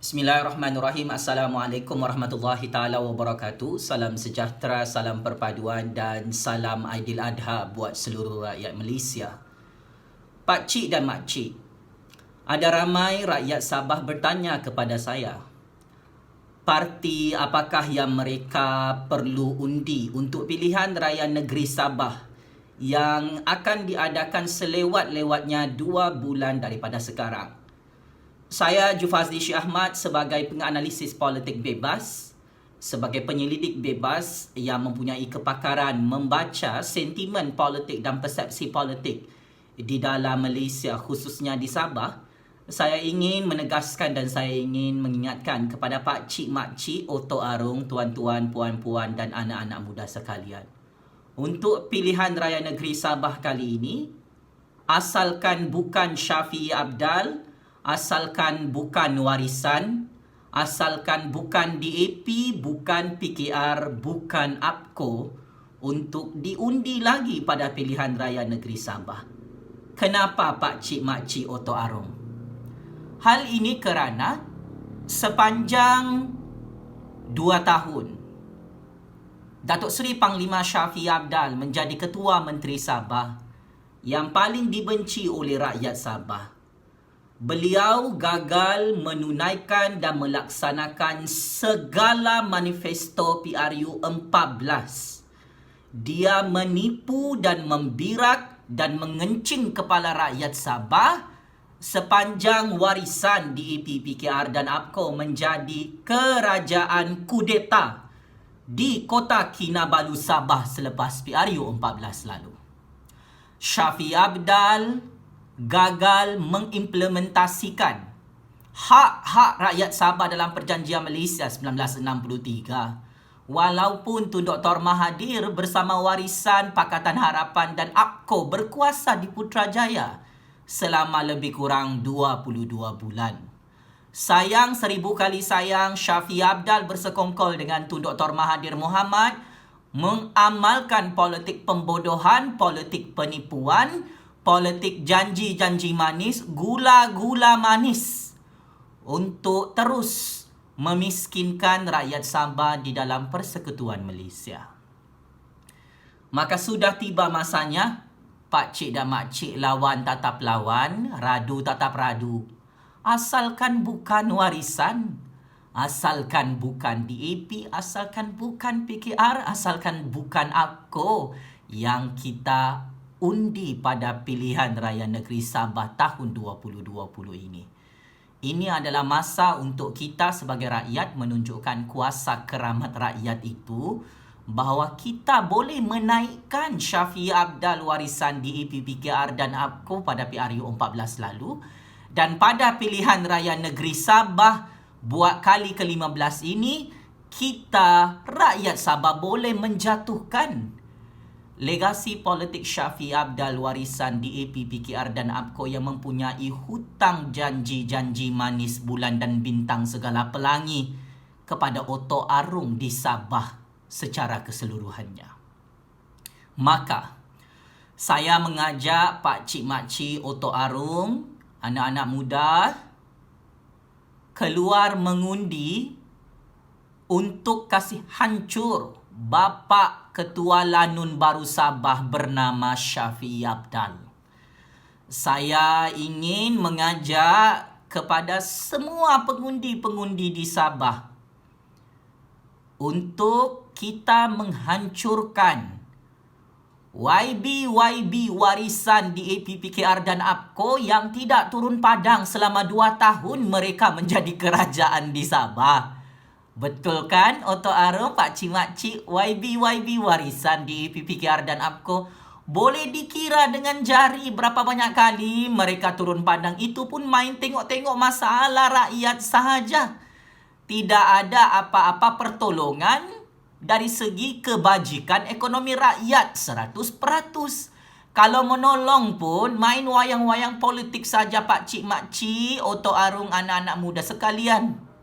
Bismillahirrahmanirrahim. Assalamualaikum warahmatullahi taala wabarakatuh. Salam sejahtera, salam perpaduan dan salam Aidiladha buat seluruh rakyat Malaysia. Pak Cik dan Mak Cik, ada ramai rakyat Sabah bertanya kepada saya, parti apakah yang mereka perlu undi untuk pilihan raya negeri Sabah yang akan diadakan selewat-lewatnya 2 bulan daripada sekarang. Saya Jufazli Syih Ahmad sebagai penganalisis politik bebas, sebagai penyelidik bebas yang mempunyai kepakaran membaca sentimen politik dan persepsi politik di dalam Malaysia khususnya di Sabah. Saya ingin menegaskan dan saya ingin mengingatkan kepada Pak Cik, Mak Cik, Otok Arung, tuan-tuan, puan-puan dan anak-anak muda sekalian. Untuk pilihan raya negeri Sabah kali ini, asalkan bukan Syafiee Apdal, asalkan bukan warisan, asalkan bukan DAP, bukan PKR, bukan APCO untuk diundi lagi pada pilihan raya negeri Sabah. Kenapa Pak Cik, Mak Cik, Otok Arung? Hal ini kerana sepanjang 2 tahun Datuk Seri Panglima Syafiee Apdal menjadi Ketua Menteri Sabah yang paling dibenci oleh rakyat Sabah. Beliau gagal menunaikan dan melaksanakan segala manifesto PRU 14. Dia menipu dan membirak dan mengencing kepala rakyat Sabah sepanjang warisan DAP, PKR dan APCO menjadi kerajaan kudeta di Kota Kinabalu, Sabah selepas PRU 14 lalu. Syafiee Apdal gagal mengimplementasikan hak-hak rakyat Sabah dalam Perjanjian Malaysia 1963. Walaupun Tun Dr. Mahathir bersama warisan Pakatan Harapan dan APCO berkuasa di Putrajaya selama lebih kurang 22 bulan. Sayang, 1000 kali sayang, Syafiee Apdal bersekongkol dengan Tun Dr. Mahathir Mohamad mengamalkan politik pembodohan, politik penipuan, politik janji-janji manis, gula-gula manis untuk terus memiskinkan rakyat Sabah di dalam Persekutuan Malaysia. Maka sudah tiba masanya Pak Cik dan Mak Cik lawan tatap lawan, radu tatap radu. Asalkan bukan warisan, asalkan bukan DAP, asalkan bukan PKR, asalkan bukan APCO yang kita undi pada pilihan raya negeri Sabah tahun 2020 ini. Ini adalah masa untuk kita sebagai rakyat menunjukkan kuasa keramat rakyat itu bahawa kita boleh menaikkan Syafiee Apdal warisan DAP, PKR dan APCO pada PRU 14 lalu, dan pada pilihan raya negeri Sabah buat kali ke-15 ini kita rakyat Sabah boleh menjatuhkan legasi politik Syafiee Apdal warisan DAP, PKR dan APCO yang mempunyai hutang janji-janji manis bulan dan bintang segala pelangi kepada Otok Arung di Sabah secara keseluruhannya. Maka saya mengajak Pak Cik, Mak Cik, Otok Arung, anak-anak muda keluar mengundi untuk kasih hancur Bapa Ketua Lanun Baru Sabah bernama Syafiee Apdal. Saya ingin mengajak kepada semua pengundi-pengundi di Sabah untuk kita menghancurkan YB warisan DAP, PKR dan APCO yang tidak turun padang selama 2 tahun mereka menjadi kerajaan di Sabah. Betul kan, Otok Arung, Pak Cik, Mak Cik? YB warisan DAP, PKR dan APCO boleh dikira dengan jari berapa banyak kali mereka turun padang. Itu pun main tengok-tengok masalah rakyat sahaja. Tidak ada apa-apa pertolongan dari segi kebajikan ekonomi rakyat 100%. Kalau menolong pun main wayang-wayang politik saja Pak Cik, Mak Cik, Otok Arung, anak-anak muda sekalian.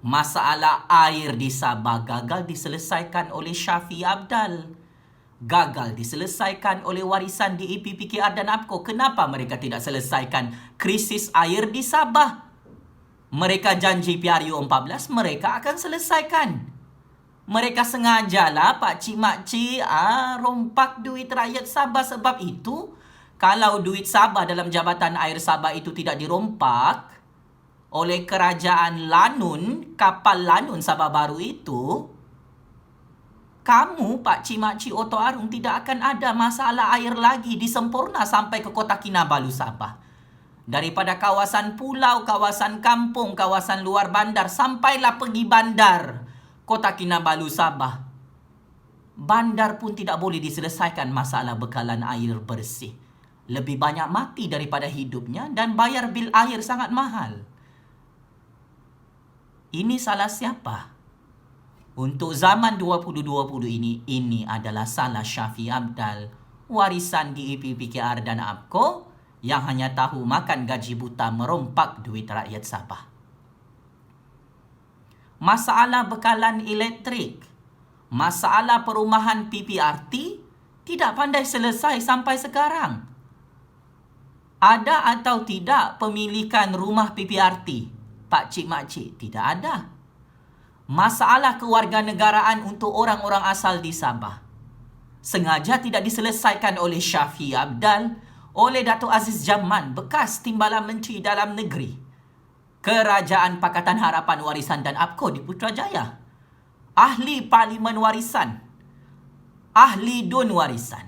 Masalah air di Sabah gagal diselesaikan oleh Syafiee Apdal. Gagal diselesaikan oleh warisan DAP, PKR dan APCO. Kenapa mereka tidak selesaikan krisis air di Sabah? Mereka janji PRU 14, mereka akan selesaikan. Mereka sengajalah pakcik makcik rompak duit rakyat Sabah. Sebab itu, kalau duit Sabah dalam Jabatan Air Sabah itu tidak dirompak oleh kerajaan Lanun, kapal Lanun Sabah Baru itu, kamu, pakcik makcik Oto Arung, tidak akan ada masalah air lagi di Sempurna sampai ke Kota Kinabalu Sabah. Daripada kawasan pulau, kawasan kampung, kawasan luar bandar, sampailah pergi bandar Kota Kinabalu Sabah. Bandar pun tidak boleh diselesaikan masalah bekalan air bersih. Lebih banyak mati daripada hidupnya dan bayar bil air sangat mahal. Ini salah siapa? Untuk zaman 2020 ini adalah salah Syafiee Apdal, warisan DAP PKR dan APKO yang hanya tahu makan gaji buta merompak duit rakyat Sabah. Masalah bekalan elektrik, masalah perumahan PPRT tidak pandai selesai sampai sekarang. Ada atau tidak pemilikan rumah PPRT? Pakcik makcik, tidak ada. Masalah kewarganegaraan untuk orang-orang asal di Sabah sengaja tidak diselesaikan oleh Syafiee Apdal, oleh Datuk Aziz Jaman, bekas Timbalan Menteri Dalam Negeri, Kerajaan Pakatan Harapan Warisan dan APKO di Putrajaya, Ahli Parlimen Warisan, Ahli DUN Warisan.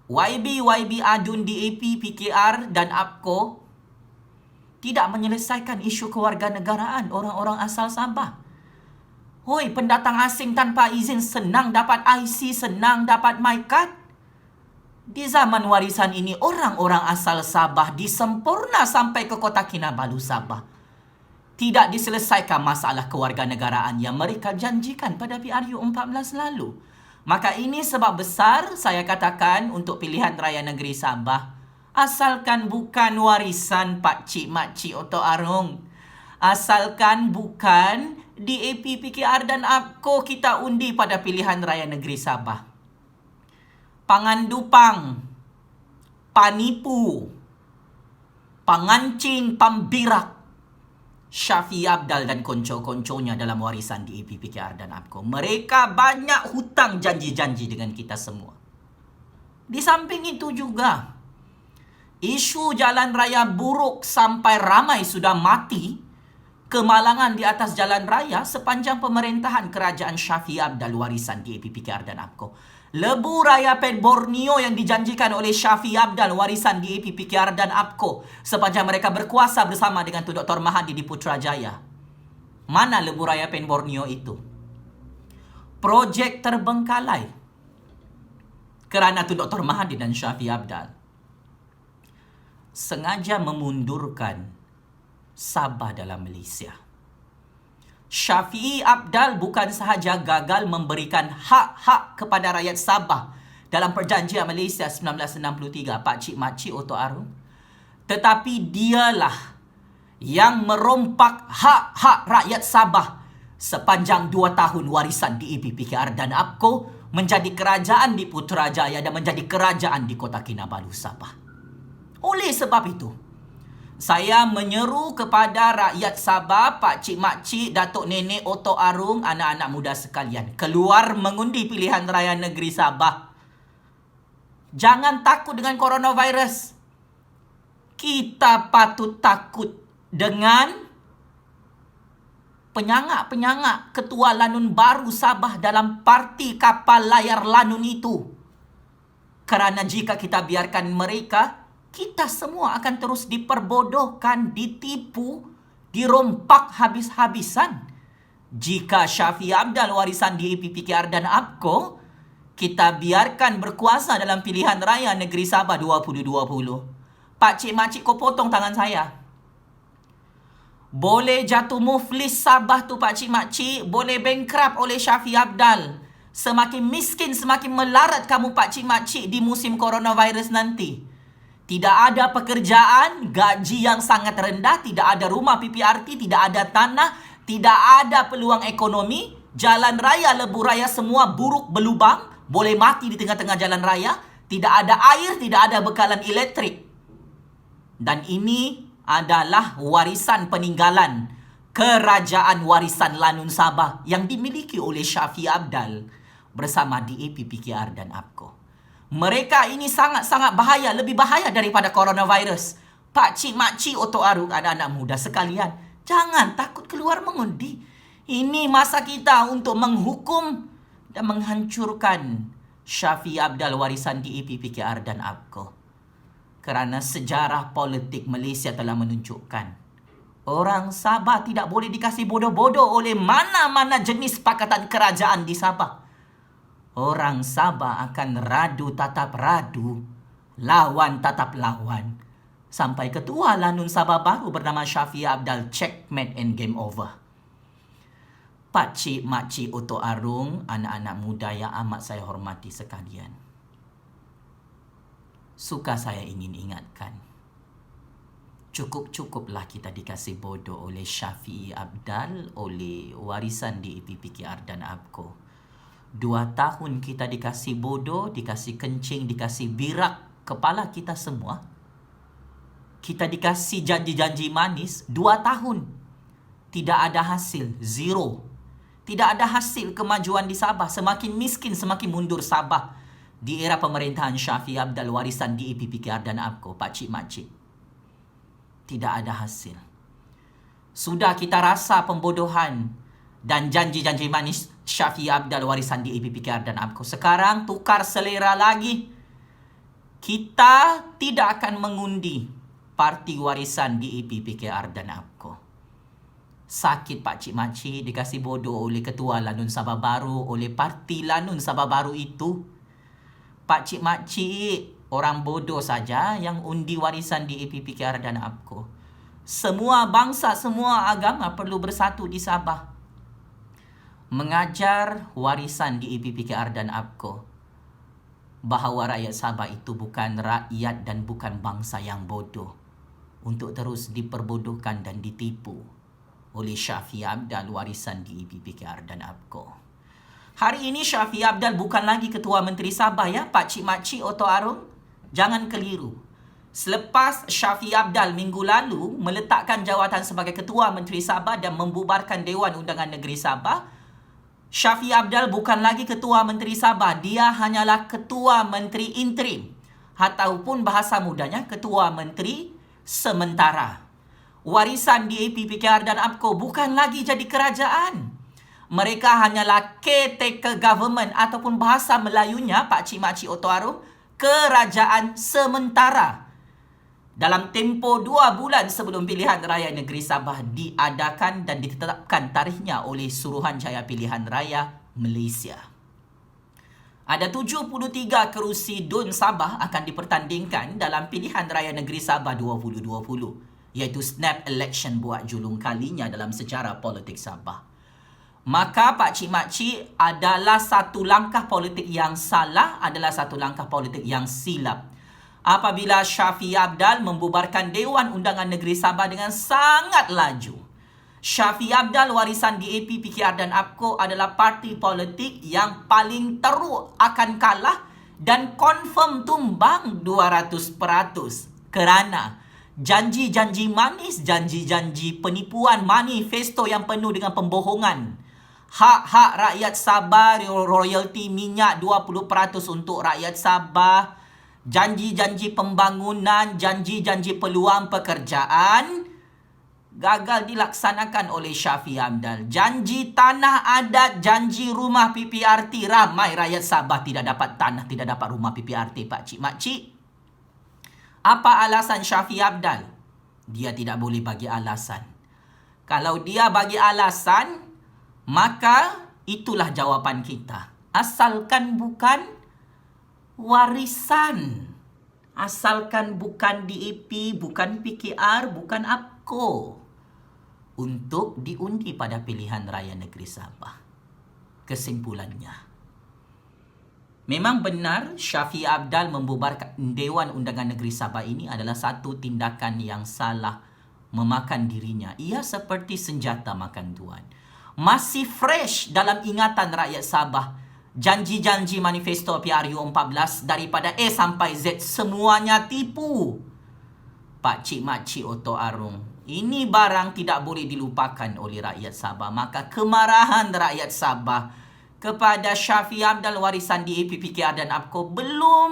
YB Adun DAP, PKR dan APKO tidak menyelesaikan isu kewarganegaraan orang-orang asal Sabah. Hoi, pendatang asing tanpa izin senang dapat IC, senang dapat MyCard. Di zaman warisan ini, orang-orang asal Sabah di Sempurna sampai ke Kota Kinabalu Sabah tidak diselesaikan masalah kewarganegaraan yang mereka janjikan pada PRU 14 lalu. Maka ini sebab besar saya katakan untuk pilihan raya negeri Sabah, asalkan bukan warisan pakcik makcik Oto Arung, asalkan bukan DAP PKR dan APKO kita undi pada pilihan raya negeri Sabah. Pangandupang, panipu, pangancing, pambirak Syafiee Apdal dan konco-konconya dalam warisan DAP PKR dan APKO. Mereka banyak hutang janji-janji dengan kita semua. Di samping itu juga, isu jalan raya buruk sampai ramai sudah mati, kemalangan di atas jalan raya sepanjang pemerintahan kerajaan Syafiee Apdal warisan DAP PKR dan APKO. Lebu Raya Pet Borneo yang dijanjikan oleh Syafiee Apdal warisan DAP PKR dan APKO sepanjang mereka berkuasa bersama dengan Tun Dr. Mahathir di Putrajaya. Mana Lebu Raya Pet Borneo itu? Projek terbengkalai kerana Tun Dr. Mahathir dan Syafiee Apdal sengaja memundurkan Sabah dalam Malaysia. Syafiee Apdal bukan sahaja gagal memberikan hak-hak kepada rakyat Sabah dalam Perjanjian Malaysia 1963, pakcik makcik Oto Arung, tetapi dialah yang merompak hak-hak rakyat Sabah sepanjang 2 tahun warisan DAP PKR dan APKO menjadi kerajaan di Putrajaya dan menjadi kerajaan di Kota Kinabalu Sabah. Oleh sebab itu, saya menyeru kepada rakyat Sabah, pakcik makcik, datuk nenek Oto Arung, anak-anak muda sekalian, keluar mengundi pilihan raya negeri Sabah. Jangan takut dengan coronavirus. Kita patut takut dengan penyangak-penyangak ketua Lanun baru Sabah dalam parti kapal layar Lanun itu. Kerana jika kita biarkan mereka, kita semua akan terus diperbodohkan, ditipu, dirompak habis-habisan. Jika Syafiee Apdal warisan DAP PKR dan APKO, kita biarkan berkuasa dalam pilihan raya negeri Sabah 2020. Pakcik makcik, kau potong tangan saya. Boleh jatuh muflis Sabah tu pakcik makcik, boleh bankrupt oleh Syafiee Apdal. Semakin miskin, semakin melarat kamu pakcik makcik di musim coronavirus nanti. Tidak ada pekerjaan, gaji yang sangat rendah, tidak ada rumah PPRT, tidak ada tanah, tidak ada peluang ekonomi, jalan raya, lebuh raya semua buruk berlubang, boleh mati di tengah-tengah jalan raya, tidak ada air, tidak ada bekalan elektrik. Dan ini adalah warisan peninggalan Kerajaan Warisan Lanun Sabah yang dimiliki oleh Shafie Apdal bersama DAP PKR dan APKO. Mereka ini sangat-sangat bahaya, lebih bahaya daripada coronavirus. Pak cik, mak cik, otok aruk, anak-anak muda sekalian, jangan takut keluar mengundi. Ini masa kita untuk menghukum dan menghancurkan Shafie Apdal warisan DAP PKR dan APKO. Kerana sejarah politik Malaysia telah menunjukkan orang Sabah tidak boleh dikasih bodoh-bodoh oleh mana-mana jenis pakatan kerajaan di Sabah. Orang Sabah akan radu tatap radu, lawan tatap lawan, sampai ketua Lanun Sabah baru bernama Shafie Apdal checkmate and game over. Pak cik, mak cik, otok arung, anak-anak muda yang amat saya hormati sekalian. Suka saya ingin ingatkan, cukup-cukuplah kita dikasih bodoh oleh Shafie Apdal, oleh warisan DAP PKR dan APKO. 2 tahun kita dikasih bodoh, dikasih kencing, dikasih birak kepala kita semua. Kita dikasih janji-janji manis 2 tahun. Tidak ada hasil, zero. Tidak ada hasil kemajuan di Sabah. Semakin miskin, semakin mundur Sabah di era pemerintahan Shafie Apdal warisan DAP PKR dan APKO, pak cik mak cik. Tidak ada hasil. Sudah kita rasa pembodohan dan janji-janji manis Shafie Apdal warisan DAP PKR dan APKO. Sekarang tukar selera lagi. Kita tidak akan mengundi parti warisan DAP PKR dan APKO. Sakit pak cik mak cik dikasih bodoh oleh ketua Lanun Sabah baru, oleh parti Lanun Sabah baru itu. Pak cik mak cik, orang bodoh saja yang undi warisan DAP PKR dan APKO. Semua bangsa, semua agama perlu bersatu di Sabah. Mengajar warisan DAP PKR dan APKO bahawa rakyat Sabah itu bukan rakyat dan bukan bangsa yang bodoh untuk terus diperbodohkan dan ditipu oleh Shafie Apdal warisan DAP PKR dan APKO. Hari ini Shafie Apdal bukan lagi Ketua Menteri Sabah ya, pak cik mak cik, otok arung. Jangan keliru. Selepas Shafie Apdal minggu lalu meletakkan jawatan sebagai Ketua Menteri Sabah dan membubarkan Dewan Undangan Negeri Sabah, Shafie Apdal bukan lagi Ketua Menteri Sabah. Dia hanyalah Ketua Menteri Interim, ataupun bahasa mudanya Ketua Menteri Sementara. Warisan DAP PKR dan APKO bukan lagi jadi kerajaan. Mereka hanyalah caretaker government, ataupun bahasa Melayunya pak cik mak cik, otok arung, kerajaan sementara. Dalam tempoh 2 bulan sebelum pilihan raya negeri Sabah diadakan dan ditetapkan tarikhnya oleh Suruhanjaya Pilihan Raya Malaysia. Ada 73 kerusi DUN Sabah akan dipertandingkan dalam pilihan raya negeri Sabah 2020, iaitu snap election buat julung kalinya dalam sejarah politik Sabah. Maka pak cik mak cik, adalah satu langkah politik yang salah, adalah satu langkah politik yang silap apabila Shafie Apdal membubarkan Dewan Undangan Negeri Sabah dengan sangat laju. Shafie Apdal warisan DAP PKR dan APKO adalah parti politik yang paling teruk akan kalah dan confirm tumbang 200% kerana janji-janji manis, janji-janji penipuan, manifesto yang penuh dengan pembohongan. Hak-hak rakyat Sabah, royalti minyak 20% untuk rakyat Sabah, janji-janji pembangunan, janji-janji peluang pekerjaan gagal dilaksanakan oleh Shafie Apdal. Janji tanah adat, janji rumah PPRT, ramai rakyat Sabah tidak dapat tanah, tidak dapat rumah PPRT pak cik mak cik. Apa alasan Shafie Apdal? Dia tidak boleh bagi alasan. Kalau dia bagi alasan, maka itulah jawapan kita. Asalkan bukan warisan. Asalkan bukan DAP, bukan PKR, bukan APKO untuk diundi pada pilihan raya negeri Sabah. Kesimpulannya, memang benar Shafie Apdal membubarkan Dewan Undangan Negeri Sabah ini adalah satu tindakan yang salah, memakan dirinya. Ia seperti senjata makan tuan. Masih fresh dalam ingatan rakyat Sabah. Janji-janji manifesto PRU 14 daripada A sampai Z semuanya tipu. Pak Cik Mak Cik Oto Arung. Ini barang tidak boleh dilupakan oleh rakyat Sabah. Maka kemarahan rakyat Sabah kepada Shafie Apdal warisan di APPKR dan APKO belum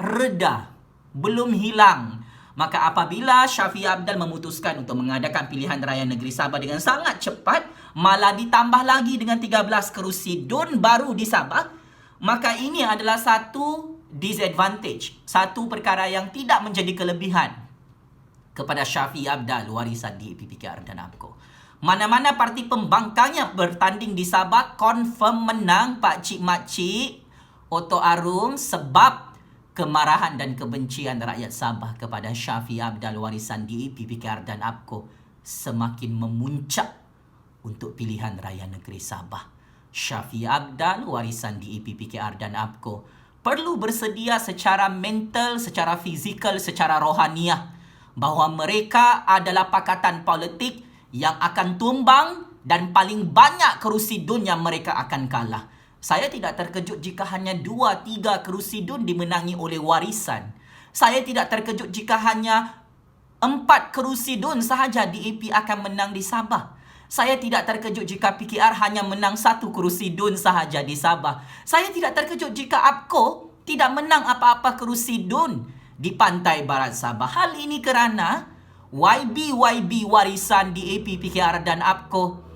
reda, belum hilang. Maka apabila Shafie Apdal memutuskan untuk mengadakan pilihan raya negeri Sabah dengan sangat cepat, malah ditambah lagi dengan 13 kerusi DUN baru di Sabah, maka ini adalah satu disadvantage, satu perkara yang tidak menjadi kelebihan kepada Shafie Apdal warisan di APPKR dan APKO. Mana-mana parti pembangkangnya bertanding di Sabah confirm menang Pak Cik Mak Cik Oto Arung sebab kemarahan dan kebencian rakyat Sabah kepada Shafie Apdal warisan di APPKR dan APKO semakin memuncak untuk pilihan raya negeri Sabah. Shafie Apdal warisan di APPKR dan APKO perlu bersedia secara mental, secara fizikal, secara rohaniah bahawa mereka adalah pakatan politik yang akan tumbang dan paling banyak kerusi DUN yang mereka akan kalah. Saya tidak terkejut jika hanya 2-3 kerusi DUN dimenangi oleh warisan. Saya tidak terkejut jika hanya 4 kerusi DUN sahaja DAP akan menang di Sabah. Saya tidak terkejut jika PKR hanya menang 1 kerusi DUN sahaja di Sabah. Saya tidak terkejut jika APKO tidak menang apa-apa kerusi DUN di pantai barat Sabah. Hal ini kerana YB warisan di APPKR dan APKO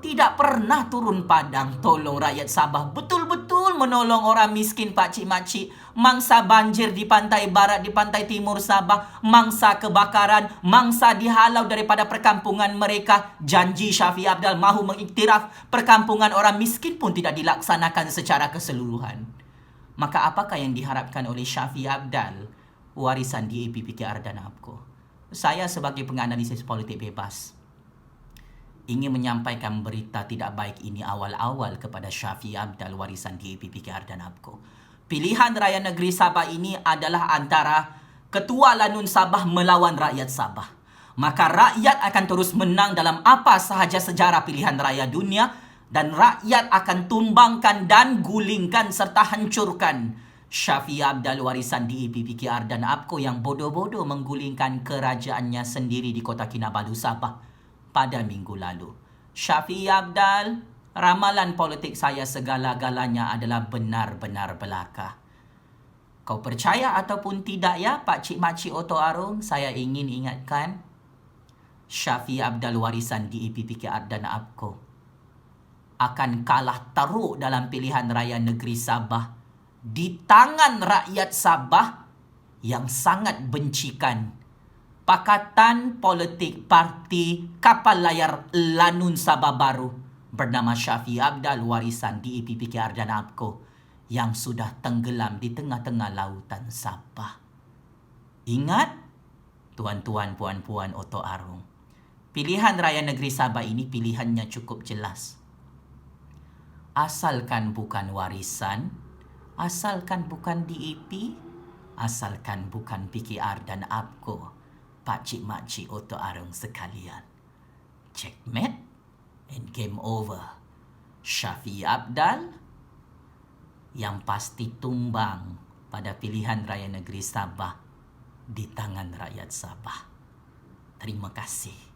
tidak pernah turun padang tolong rakyat Sabah. Betul-betul menolong orang miskin Pak Cik Mak Cik. Mangsa banjir di pantai barat, di pantai timur Sabah. Mangsa kebakaran, mangsa dihalau daripada perkampungan mereka. Janji Shafie Apdal mahu mengiktiraf perkampungan orang miskin pun tidak dilaksanakan secara keseluruhan. Maka apakah yang diharapkan oleh Shafie Apdal warisan di APPKR dan APKO? Saya sebagai penganalisis politik bebas ingin menyampaikan berita tidak baik ini awal-awal kepada Shafie Apdal warisan di APPKR dan APKO. Pilihan raya negeri Sabah ini adalah antara Ketua Lanun Sabah melawan rakyat Sabah. Maka rakyat akan terus menang dalam apa sahaja sejarah pilihan raya dunia dan rakyat akan tumbangkan dan gulingkan serta hancurkan Shafie Apdal warisan di APPKR dan APKO yang bodoh-bodoh menggulingkan kerajaannya sendiri di Kota Kinabalu, Sabah pada minggu lalu. Shafie Apdal, ramalan politik saya segala-galanya adalah benar-benar belaka. Kau percaya ataupun tidak ya Pak Cik Mak Cik Oto Arung, saya ingin ingatkan Shafie Apdal warisan di APPKR dan APKO akan kalah teruk dalam pilihan raya negeri Sabah di tangan rakyat Sabah yang sangat bencikan pakatan politik parti kapal layar Lanun Sabah Baru bernama Shafie Apdal warisan di APPKR dan APKO yang sudah tenggelam di tengah-tengah lautan Sabah. Ingat, tuan-tuan, puan-puan Oto Arung, pilihan raya negeri Sabah ini pilihannya cukup jelas. Asalkan bukan warisan, asalkan bukan DAP, asalkan bukan PKR dan APKO, Pak Cik Mak Cik Oto Arung sekalian. Checkmate and game over. Shafie Apdal yang pasti tumbang pada pilihan raya negeri Sabah di tangan rakyat Sabah. Terima kasih.